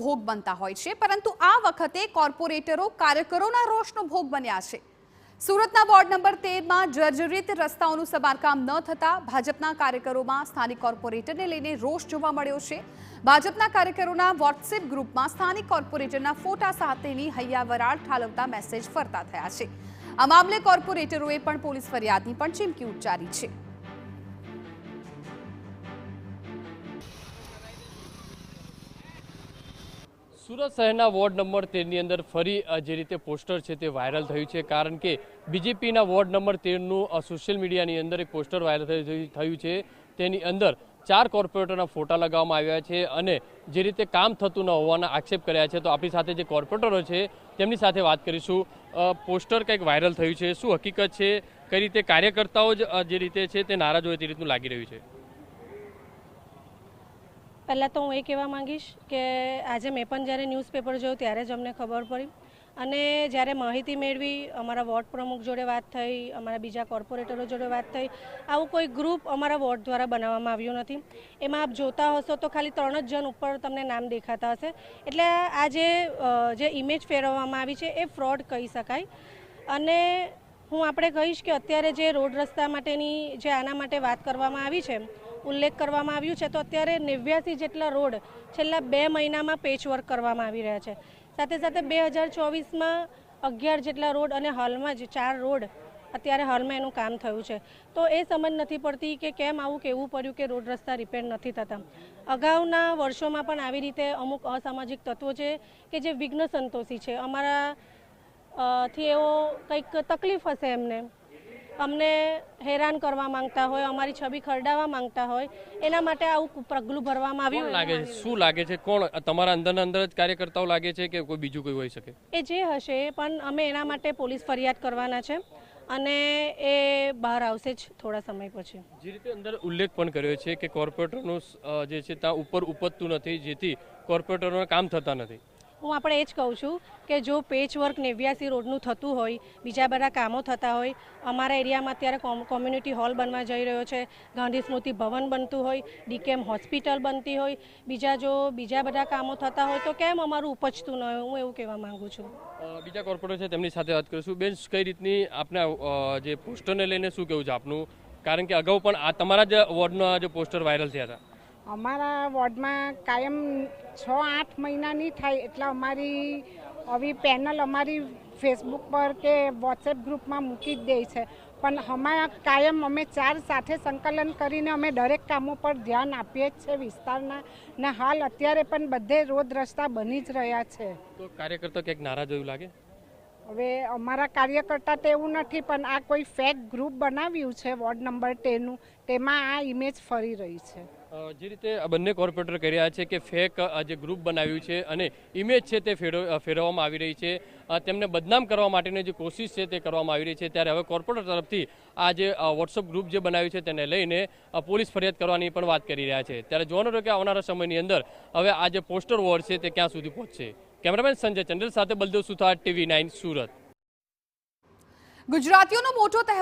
ભોગ બનતા હોય છે, પરંતુ આ વખતે કોર્પોરેટરો કાર્યકરોના રોષનો ભોગ બન્યા છે। સુરતના વોર્ડ નંબર 13માં જર્જરિત રસ્તાઓનું સમારકામ ન થતા ભાજપના કાર્યકરોમાં સ્થાનિક કોર્પોરેટરને લઈને રોષ જોવા મળ્યો છે। ભાજપના કાર્યકરોના વોટ્સએપ ગ્રુપમાં સ્થાનિક કોર્પોરેટરના ફોટા સાથેની હૈયાવરાળ ઠાલવતા મેસેજ ફરતા થયા છે। આ મામલે કોર્પોરેટરોએ પણ પોલીસ ફરિયાદની પણ ચીમકી ઉચ્ચારી છે। સુરત શહેરના વોર્ડ નંબર 13ની અંદર ફરી જે રીતે પોસ્ટર છે તે વાયરલ થયું છે, કારણ કે બીજેપીના વોર્ડ નંબર 13નું સોશિયલ મીડિયાની અંદર એક પોસ્ટર વાયરલ થયું છે। તેની અંદર 4 કોર્પોરેટરના ફોટા લગાવવામાં આવ્યા છે અને જે રીતે કામ થતું ન હોવાના આક્ષેપ કર્યા છે। તો આપણી સાથે જે કોર્પોરેટરો છે તેમની સાથે વાત કરીશું। પોસ્ટર કંઈક વાયરલ થયું છે, શું હકીકત છે, કઈ રીતે કાર્યકર્તાઓ જે રીતે છે તે નારાજ હોય તે રીતનું લાગી રહ્યું છે? પહેલાં તો હું એ કહેવા માંગીશ કે આજે મેં પણ જ્યારે ન્યૂઝપેપર જોયું ત્યારે જ અમને ખબર પડી અને જ્યારે માહિતી મેળવી, અમારા વોર્ડ પ્રમુખ જોડે વાત થઈ, અમારા બીજા કોર્પોરેટરો જોડે વાત થઈ, આવું કોઈ ગ્રુપ અમારા વોર્ડ દ્વારા બનાવવામાં આવ્યું નથી। એમાં આપ જોતા હશો તો ખાલી 3 જ જણ ઉપર તમને નામ દેખાતા હશે। એટલે આ જે ઇમેજ ફેરવવામાં આવી છે એ ફ્રોડ કહી શકાય। અને હું આપણે કહીશ કે અત્યારે જે રોડ રસ્તા માટેની જે આના માટે વાત કરવામાં આવી છે, ઉલ્લેખ કરવામાં આવ્યું છે, તો અત્યારે 89 જેટલા રોડ છેલ્લા 2 મહિનામાં પેચવર્ક કરવામાં આવી રહ્યા છે। સાથે સાથે 2024માં 11 જેટલા રોડ અને હાલમાં જ 4 રોડ અત્યારે હાલમાં એનું કામ થયું છે। તો એ સમજ નથી પડતી કે કેમ આવું કહેવું પડ્યું કે રોડ રસ્તા રિપેર નથી થતા। અગાઉના વર્ષોમાં પણ આવી રીતે અમુક અસામાજિક તત્વો છે કે જે વિઘ્ન સંતોષી છે, અમારા થી એવો કંઈક તકલીફ હશે, અમને હેરાન કરવા માંગતા હોય, અમારી છબી ખરડાવવા માંગતા હોય, એના માટે આવું પગલું ભરવામાં આવ્યું। શું લાગે છે, કોણ તમારા અંદર જ કાર્યકર્તાઓ લાગે છે કે કોઈ બીજું કોઈ હોઈ શકે? એ જે હશે પણ અમે એના માટે પોલીસ ફરિયાદ કરવાના છે અને એ બહાર આવશે જ થોડા સમય પછી। જે રીતે અંદર ઉલ્લેખ પણ કર્યો છે કે કોર્પોરેટરનું જે છે ત્યાં ઉપર ઉપજતું નથી, જેથી કોર્પોરેટરોના કામ થતા નથી। હું આપણે એ જ કહું છું કે જો પેચવર્ક 89 રોડનું થતું હોય, બીજા બધા કામો થતા હોય, અમારા એરિયામાં અત્યારે કોમ્યુનિટી હોલ બનવા જઈ રહ્યો છે, ગાંધી સ્મૃતિ ભવન બનતું હોય, ડીકેમ હોસ્પિટલ બનતી હોય, બીજા બધા કામો થતા હોય, તો કેમ અમારું ઉપજતું ન હોય? હું એવું કહેવા માંગુ છું। બીજા કોર્પોરેટર છે તેમની સાથે વાત કરીશું। બેન, કઈ રીતની આપના જે પોસ્ટરને લઈને શું કહેવું છે આપનું? કારણ કે અગાઉ પણ આ તમારા જ વોર્ડના જે પોસ્ટર વાયરલ થયા હતા। અમારા વોર્ડમાં કાયમ 6-8 મહિનાની થાય એટલે અમારી આવી પેનલ અમારી ફેસબુક પર કે વોટ્સએપ ગ્રુપમાં મૂકી જ દે છે, પણ અમારા કાયમ અમે 4 સાથે સંકલન કરીને અમે દરેક કામો પર ધ્યાન આપીએ જ છે વિસ્તારના, ને હાલ અત્યારે પણ બધે રોડ રસ્તા બની જ રહ્યા છે। તો કાર્યકર્તા ક્યાંક નારાજ એવું લાગે? હવે અમારા કાર્યકર્તા તો એવું નથી, પણ આ કોઈ ફેક ગ્રુપ બનાવ્યું છે વોર્ડ નંબર 13નું, તેમાં આ ઇમેજ ફરી રહી છે। જે રીતે બંને કોર્પોરેટર કહી રહ્યા છે કે ફેક જે ગ્રુપ બનાવ્યું છે અને ઇમેજ છે તે ફેરવવામાં આવી રહી છે, તેમને બદનામ કરવા માટેની જે કોશિશ છે તે કરવામાં આવી રહી છે, ત્યારે હવે કોર્પોરેટર તરફથી આ જે વોટ્સઅપ ગ્રુપ જે બનાવ્યું છે તેને લઈને પોલીસ ફરિયાદ કરવાની પણ વાત કરી રહ્યા છે। ત્યારે જોવાનું રહ્યું કે આવનારા સમયની અંદર હવે આ જે પોસ્ટર વોર છે તે ક્યાં સુધી પહોંચશે। કેમેરામેન સંજય ચંદ્રલ સાથે બલદેવ સુથાર, TV9 સુરત। ગુજરાતીઓનો મોટો તહેવાર